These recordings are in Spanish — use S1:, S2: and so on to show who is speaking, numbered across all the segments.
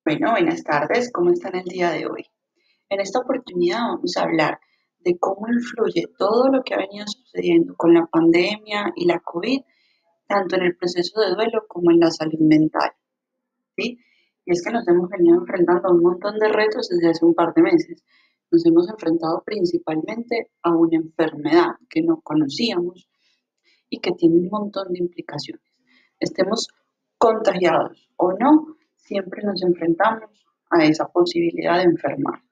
S1: Bueno, buenas tardes, ¿cómo están el día de hoy? En esta oportunidad vamos a hablar de cómo influye todo lo que ha venido sucediendo con la pandemia y la COVID, tanto en el proceso de duelo como en la salud mental, ¿sí? Y es que nos hemos venido enfrentando a un montón de retos desde hace un par de meses. Nos hemos enfrentado principalmente a una enfermedad que no conocíamos y que tiene un montón de implicaciones. Estemos contagiados o no, siempre nos enfrentamos a esa posibilidad de enfermar.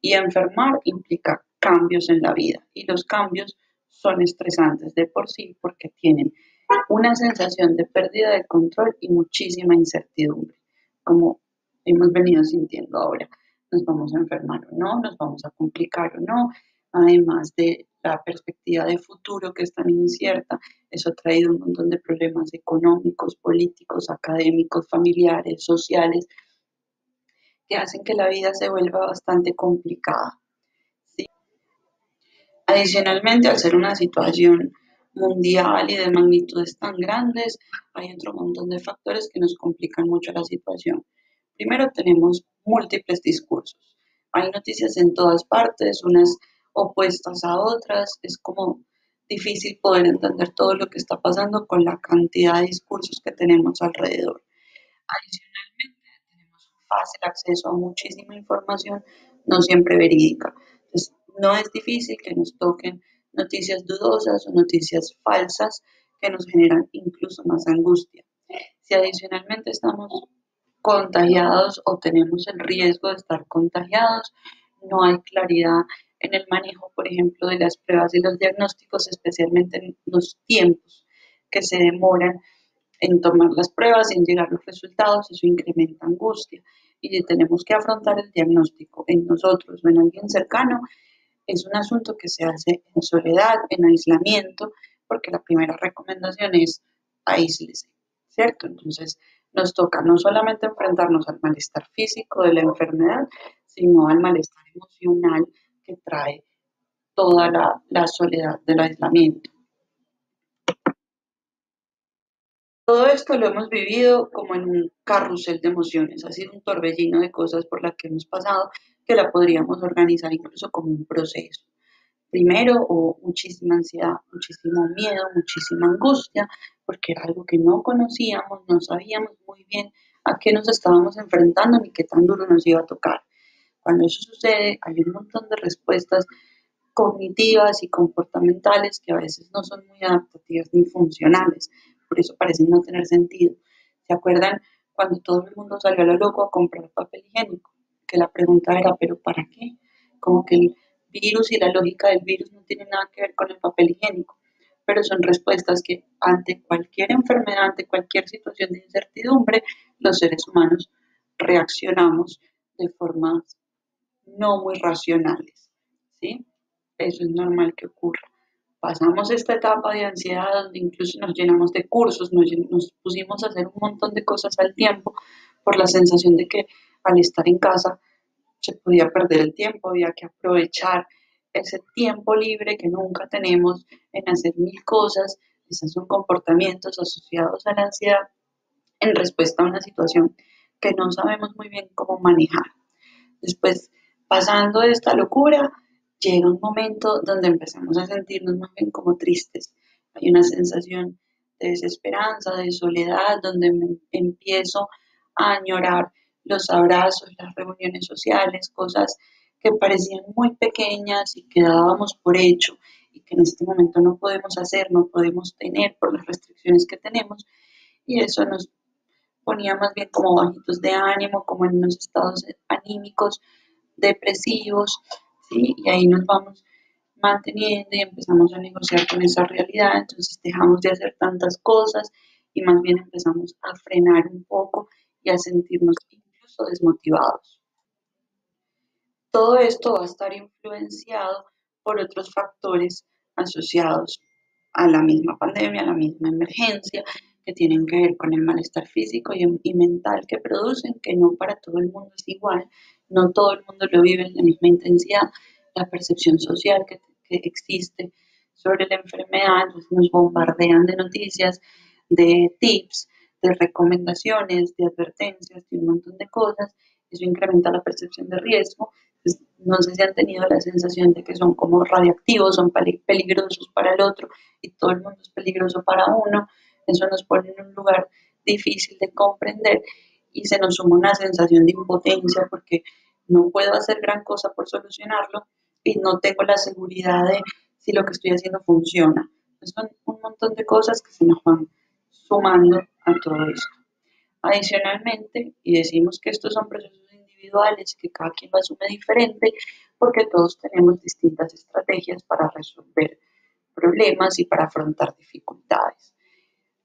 S1: Y enfermar implica cambios en la vida y los cambios son estresantes de por sí porque tienen una sensación de pérdida de control y muchísima incertidumbre, como hemos venido sintiendo ahora. Nos vamos a enfermar o no, nos vamos a complicar o no, además de la perspectiva de futuro que es tan incierta. Eso ha traído un montón de problemas económicos, políticos, académicos, familiares, sociales, que hacen que la vida se vuelva bastante complicada. ¿Sí? Adicionalmente, al ser una situación mundial y de magnitudes tan grandes, hay otro montón de factores que nos complican mucho la situación. Primero, tenemos múltiples discursos. Hay noticias en todas partes, unas opuestas a otras. Es como difícil poder entender todo lo que está pasando con la cantidad de discursos que tenemos alrededor. Adicionalmente, tenemos un fácil acceso a muchísima información, no siempre verídica. Entonces, no es difícil que nos toquen noticias dudosas o noticias falsas que nos generan incluso más angustia. Si adicionalmente estamos contagiados o tenemos el riesgo de estar contagiados, no hay claridad en el manejo, por ejemplo, de las pruebas y los diagnósticos, especialmente en los tiempos que se demoran en tomar las pruebas y en llegar los resultados, eso incrementa angustia. Y si tenemos que afrontar el diagnóstico en nosotros o en alguien cercano, es un asunto que se hace en soledad, en aislamiento, porque la primera recomendación es aíslese, ¿cierto? Entonces nos toca no solamente enfrentarnos al malestar físico de la enfermedad, sino al malestar emocional que trae toda la soledad del aislamiento. Todo esto lo hemos vivido como en un carrusel de emociones, ha sido un torbellino de cosas por las que hemos pasado que la podríamos organizar incluso como un proceso. Primero hubo muchísima ansiedad, muchísimo miedo, muchísima angustia, porque era algo que no conocíamos, no sabíamos muy bien a qué nos estábamos enfrentando ni qué tan duro nos iba a tocar. Cuando eso sucede, hay un montón de respuestas cognitivas y comportamentales que a veces no son muy adaptativas ni funcionales, por eso parecen no tener sentido. ¿Se acuerdan cuando todo el mundo salió a lo loco a comprar papel higiénico? Que la pregunta era, ¿pero para qué? Como que el virus y la lógica del virus no tienen nada que ver con el papel higiénico, pero son respuestas que ante cualquier enfermedad, ante cualquier situación de incertidumbre, los seres humanos reaccionamos de formas no muy racionales, ¿sí? Eso es normal que ocurra. Pasamos esta etapa de ansiedad donde incluso nos llenamos de cursos, nos pusimos a hacer un montón de cosas al tiempo por la sensación de que al estar en casa se podía perder el tiempo, había que aprovechar ese tiempo libre que nunca tenemos en hacer mil cosas. Esos son comportamientos asociados a la ansiedad en respuesta a una situación que no sabemos muy bien cómo manejar. Después, pasando esta locura, llega un momento donde empezamos a sentirnos más bien como tristes. Hay una sensación de desesperanza, de soledad, donde me empiezo a añorar los abrazos, las reuniones sociales, cosas que parecían muy pequeñas y que dábamos por hecho y que en este momento no podemos hacer, no podemos tener por las restricciones que tenemos. Y eso nos ponía más bien como bajitos de ánimo, como en unos estados anímicos depresivos, ¿sí? Y ahí nos vamos manteniendo y empezamos a negociar con esa realidad, entonces dejamos de hacer tantas cosas y más bien empezamos a frenar un poco y a sentirnos incluso desmotivados. Todo esto va a estar influenciado por otros factores asociados a la misma pandemia, a la misma emergencia, que tienen que ver con el malestar físico y mental que producen, que no para todo el mundo es igual, no todo el mundo lo vive en la misma intensidad, la percepción social que existe sobre la enfermedad, pues nos bombardean de noticias, de tips, de recomendaciones, de advertencias, de un montón de cosas, eso incrementa la percepción de riesgo. Entonces, no sé si han tenido la sensación de que son como radiactivos, son peligrosos para el otro y todo el mundo es peligroso para uno. Eso nos pone en un lugar difícil de comprender y se nos suma una sensación de impotencia porque no puedo hacer gran cosa por solucionarlo y no tengo la seguridad de si lo que estoy haciendo funciona. Son un montón de cosas que se nos van sumando a todo esto. Adicionalmente, y decimos que estos son procesos individuales, que cada quien lo asume diferente, porque todos tenemos distintas estrategias para resolver problemas y para afrontar dificultades.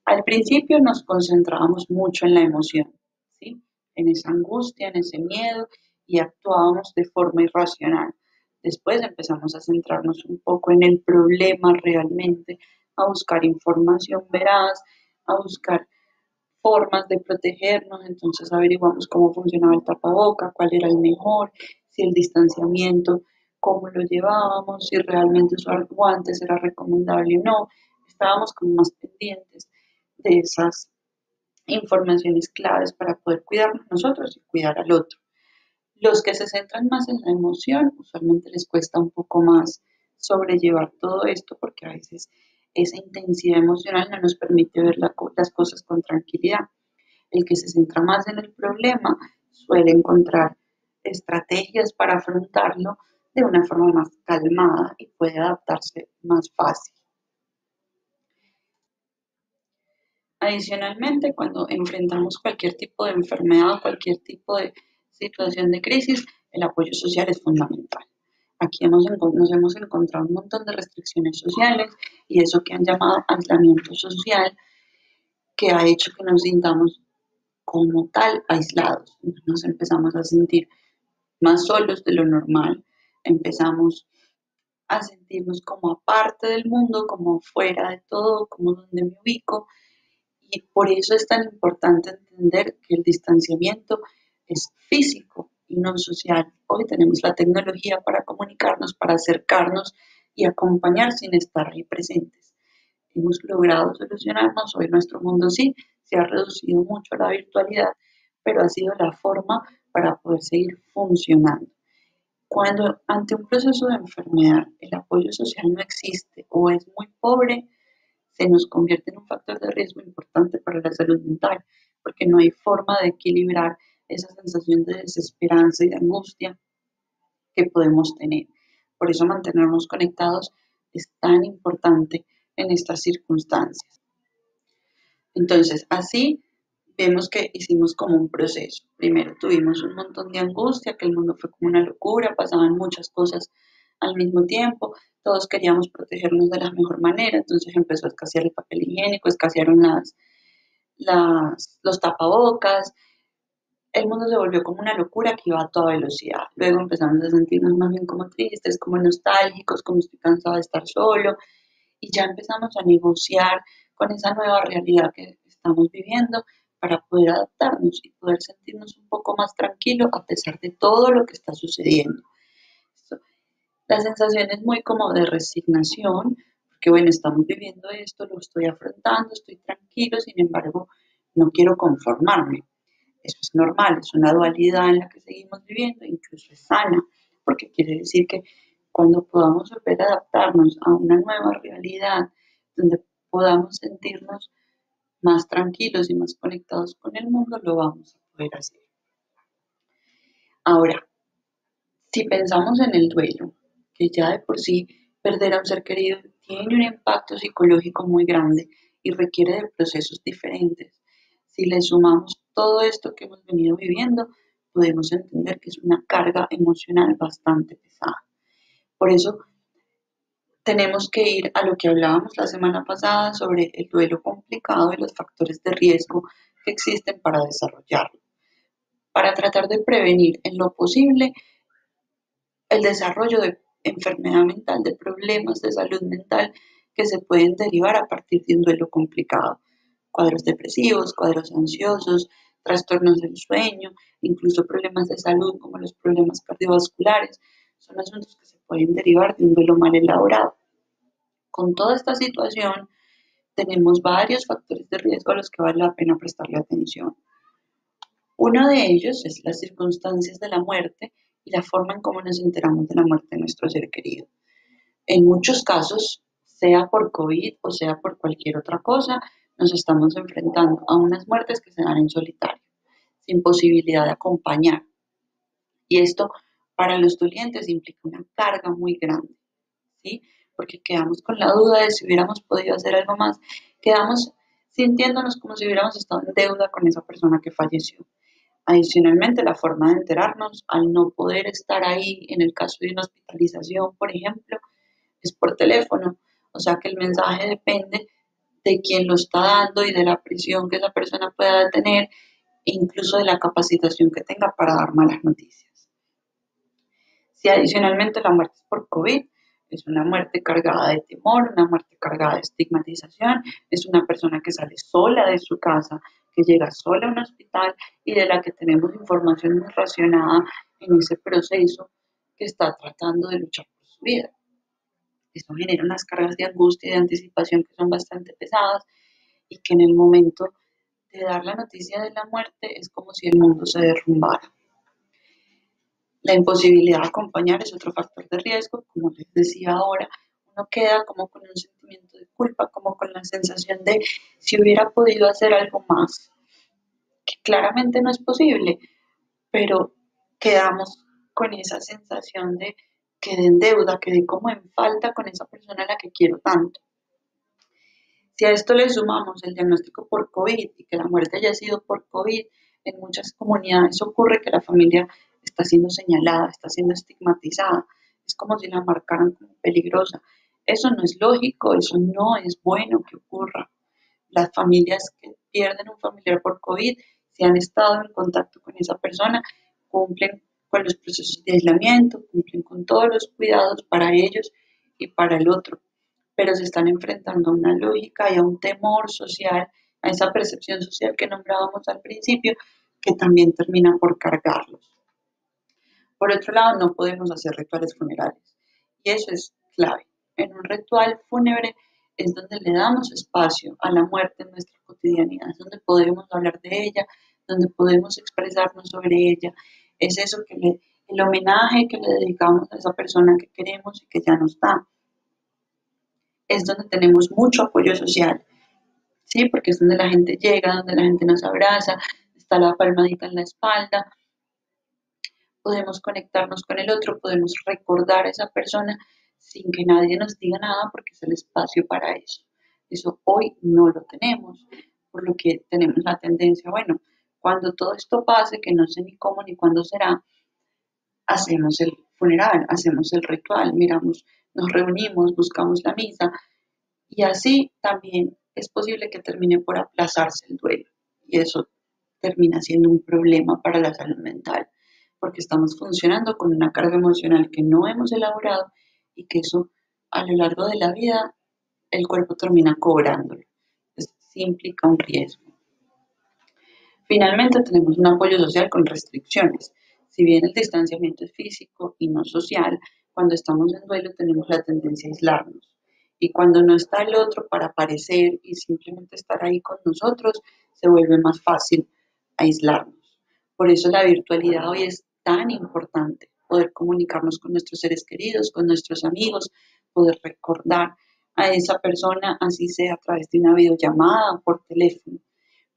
S1: Al principio nos concentrábamos mucho en la emoción, ¿sí? En esa angustia, en ese miedo y actuábamos de forma irracional. Después empezamos a centrarnos un poco en el problema realmente, a buscar información veraz, a buscar formas de protegernos, entonces averiguamos cómo funcionaba el tapaboca, cuál era el mejor, si el distanciamiento, cómo lo llevábamos, si realmente usar guantes era recomendable o no. Estábamos como más pendientes de esas informaciones claves para poder cuidarnos nosotros y cuidar al otro. Los que se centran más en la emoción, usualmente les cuesta un poco más sobrellevar todo esto porque a veces esa intensidad emocional no nos permite ver las cosas con tranquilidad. El que se centra más en el problema suele encontrar estrategias para afrontarlo de una forma más calmada y puede adaptarse más fácil. Adicionalmente, cuando enfrentamos cualquier tipo de enfermedad, cualquier tipo de situación de crisis, el apoyo social es fundamental. Aquí nos hemos encontrado un montón de restricciones sociales y eso que han llamado aislamiento social, que ha hecho que nos sintamos como tal aislados. Nos empezamos a sentir más solos de lo normal, empezamos a sentirnos como aparte del mundo, como fuera de todo, como donde me ubico. Y por eso es tan importante entender que el distanciamiento es físico y no social. Hoy tenemos la tecnología para comunicarnos, para acercarnos y acompañar sin estar ahí presentes. Hemos logrado solucionarnos, hoy nuestro mundo sí se ha reducido mucho a la virtualidad, pero ha sido la forma para poder seguir funcionando. Cuando ante un proceso de enfermedad el apoyo social no existe o es muy pobre, se nos convierte en un factor de riesgo importante para la salud mental, porque no hay forma de equilibrar esa sensación de desesperanza y de angustia que podemos tener. Por eso mantenernos conectados es tan importante en estas circunstancias. Entonces, así vemos que hicimos como un proceso. Primero tuvimos un montón de angustia, que el mundo fue como una locura, pasaban muchas cosas al mismo tiempo, todos queríamos protegernos de la mejor manera, entonces empezó a escasear el papel higiénico, escasearon los tapabocas, el mundo se volvió como una locura que iba a toda velocidad. Luego empezamos a sentirnos más bien como tristes, como nostálgicos, como estoy cansado de estar solo, y ya empezamos a negociar con esa nueva realidad que estamos viviendo para poder adaptarnos y poder sentirnos un poco más tranquilos a pesar de todo lo que está sucediendo. La sensación es muy como de resignación, porque bueno, estamos viviendo esto, lo estoy afrontando, estoy tranquilo, sin embargo, no quiero conformarme. Eso es normal, es una dualidad en la que seguimos viviendo, incluso es sana, porque quiere decir que cuando podamos volver a adaptarnos a una nueva realidad, donde podamos sentirnos más tranquilos y más conectados con el mundo, lo vamos a poder hacer. Ahora, si pensamos en el duelo, que ya de por sí perder a un ser querido tiene un impacto psicológico muy grande y requiere de procesos diferentes, si le sumamos todo esto que hemos venido viviendo, podemos entender que es una carga emocional bastante pesada. Por eso tenemos que ir a lo que hablábamos la semana pasada sobre el duelo complicado y los factores de riesgo que existen para desarrollarlo, para tratar de prevenir en lo posible el desarrollo de enfermedad mental, de problemas de salud mental que se pueden derivar a partir de un duelo complicado. Cuadros depresivos, cuadros ansiosos, trastornos del sueño, incluso problemas de salud como los problemas cardiovasculares, son asuntos que se pueden derivar de un duelo mal elaborado. Con toda esta situación, tenemos varios factores de riesgo a los que vale la pena prestarle atención. Uno de ellos es las circunstancias de la muerte y la forma en cómo nos enteramos de la muerte de nuestro ser querido. En muchos casos, sea por COVID o sea por cualquier otra cosa, nos estamos enfrentando a unas muertes que se dan en solitario, sin posibilidad de acompañar. Y esto para los dolientes implica una carga muy grande, ¿sí? Porque quedamos con la duda de si hubiéramos podido hacer algo más, quedamos sintiéndonos como si hubiéramos estado en deuda con esa persona que falleció. Adicionalmente, la forma de enterarnos, al no poder estar ahí en el caso de una hospitalización, por ejemplo, es por teléfono. O sea que el mensaje depende de quién lo está dando y de la presión que esa persona pueda tener, e incluso de la capacitación que tenga para dar malas noticias. Si adicionalmente la muerte es por COVID, es una muerte cargada de temor, una muerte cargada de estigmatización, es una persona que sale sola de su casa, que llega sola a un hospital y de la que tenemos información muy racionada en ese proceso que está tratando de luchar por su vida. Esto genera unas cargas de angustia y de anticipación que son bastante pesadas y que en el momento de dar la noticia de la muerte es como si el mundo se derrumbara. La imposibilidad de acompañar es otro factor de riesgo, como les decía ahora, uno queda como con un sentimiento de culpa, como con la sensación de si hubiera podido hacer algo más, que claramente no es posible, pero quedamos con esa sensación de quedé en deuda, quedé como en falta con esa persona a la que quiero tanto. Si a esto le sumamos el diagnóstico por COVID y que la muerte haya sido por COVID, en muchas comunidades ocurre que la familia está siendo señalada, está siendo estigmatizada. Es como si la marcaran como peligrosa. Eso no es lógico, eso no es bueno que ocurra. Las familias que pierden un familiar por COVID, si han estado en contacto con esa persona, cumplen con los procesos de aislamiento, cumplen con todos los cuidados para ellos y para el otro, pero se están enfrentando a una lógica y a un temor social, a esa percepción social que nombrábamos al principio, que también termina por cargarlos. Por otro lado, no podemos hacer rituales funerarios y eso es clave. En un ritual fúnebre es donde le damos espacio a la muerte en nuestra cotidianidad, es donde podemos hablar de ella, donde podemos expresarnos sobre ella. Es eso que el homenaje que le dedicamos a esa persona que queremos y que ya no está. Es donde tenemos mucho apoyo social, ¿sí? Porque es donde la gente llega, donde la gente nos abraza, está la palmadita en la espalda, podemos conectarnos con el otro, podemos recordar a esa persona sin que nadie nos diga nada porque es el espacio para eso. Eso hoy no lo tenemos, por lo que tenemos la tendencia, bueno, cuando todo esto pase, que no sé ni cómo ni cuándo será, hacemos el funeral, hacemos el ritual, miramos, nos reunimos, buscamos la misa y así también es posible que termine por aplazarse el duelo y eso termina siendo un problema para la salud mental, porque estamos funcionando con una carga emocional que no hemos elaborado y que eso a lo largo de la vida el cuerpo termina cobrándolo. Entonces, sí implica un riesgo. Finalmente, tenemos un apoyo social con restricciones. Si bien el distanciamiento es físico y no social, cuando estamos en duelo tenemos la tendencia a aislarnos. Y cuando no está el otro para aparecer y simplemente estar ahí con nosotros, se vuelve más fácil aislarnos. Por eso la virtualidad hoy es tan importante, poder comunicarnos con nuestros seres queridos, con nuestros amigos, poder recordar a esa persona, así sea a través de una videollamada o por teléfono,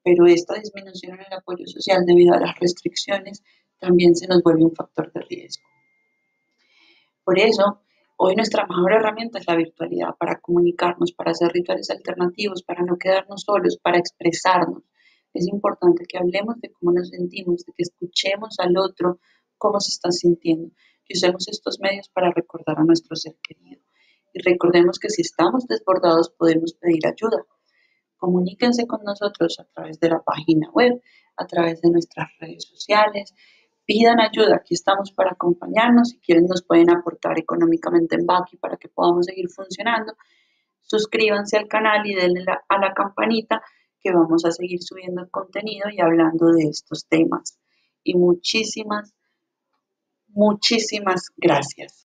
S1: pero esta disminución en el apoyo social debido a las restricciones también se nos vuelve un factor de riesgo. Por eso, hoy nuestra mejor herramienta es la virtualidad para comunicarnos, para hacer rituales alternativos, para no quedarnos solos, para expresarnos. Es importante que hablemos de cómo nos sentimos, de que escuchemos al otro cómo se está sintiendo, que usemos estos medios para recordar a nuestro ser querido. Y recordemos que si estamos desbordados podemos pedir ayuda. Comuníquense con nosotros a través de la página web, a través de nuestras redes sociales. Pidan ayuda, aquí estamos para acompañarnos. Si quieren, nos pueden aportar económicamente en Baki para que podamos seguir funcionando. Suscríbanse al canal y denle a la campanita que vamos a seguir subiendo contenido y hablando de estos temas. Y muchísimas, muchísimas gracias.